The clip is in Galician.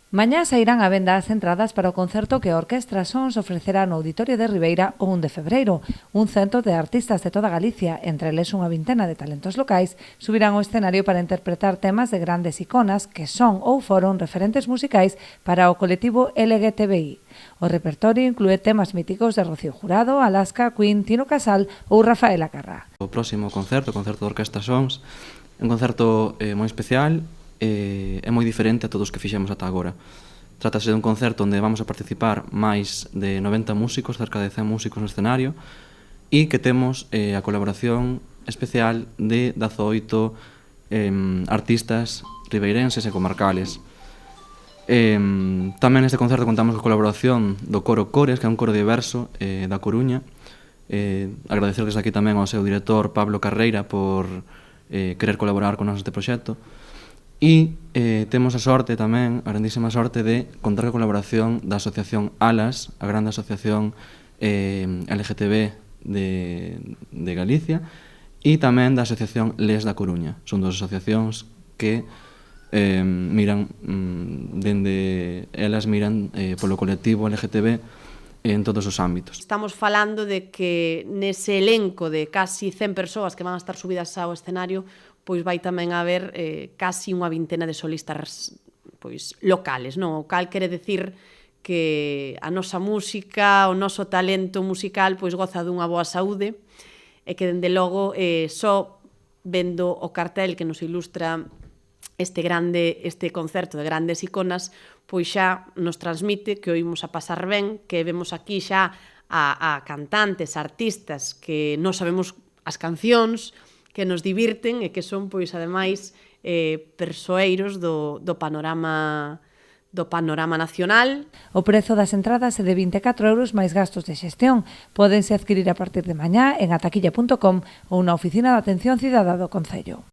Mañá sairán á venda as entradas para o concerto que a Orquestra Sons ofrecerá no Auditorio de Ribeira o 1 de febreiro. Un cento de artistas de toda Galicia, entre eles unha vintena de talentos locais, subirán ao escenario para interpretar temas de grandes iconas que son ou foron referentes musicais para o colectivo LGTBI. O repertorio inclúe temas míticos de Rocío Jurado, Alaska, Queen, Tino Casal ou Rafaela Carrá. O próximo concerto, o concerto da Orquestra Sons, é un concerto moi especial, é moi diferente a todos os que fixemos ata agora. Trátase dun concerto onde vamos a participar máis de 90 músicos, cerca de 100 músicos no escenario, e que temos a colaboración especial de 18 artistas ribeirenses e comarcales. Tamén neste concerto contamos coa colaboración do coro Cores, que é un coro de verso da Coruña. Agradecerles aquí tamén ao seu director Pablo Carreira por querer colaborar con nós neste proxecto. E temos a sorte tamén, a grandísima sorte de contar coa colaboración da asociación ALAS, a grande asociación LGTB de Galicia, e tamén da asociación Les da Coruña. Son dos asociacións que miran, dende elas miran polo colectivo LGTB en todos os ámbitos. Estamos falando de que nese elenco de casi 100 persoas que van a estar subidas ao escenario, pois vai tamén haber casi unha vintena de solistas pois locales, non? O cal quere decir que a nosa música, o noso talento musical pois goza dunha boa saúde e que dende logo só vendo o cartel que nos ilustra este concerto de grandes iconas, pois xa nos transmite que o imos a pasar ben, que vemos aquí xa a cantantes, artistas que non sabemos as cancións, que nos divirten e que son, pois, ademais, persoeiros do panorama nacional. O prezo das entradas é de 24 euros máis gastos de xestión. Pódense adquirir a partir de mañá en ataquilla.com ou na Oficina de Atención Cidadá do Concello.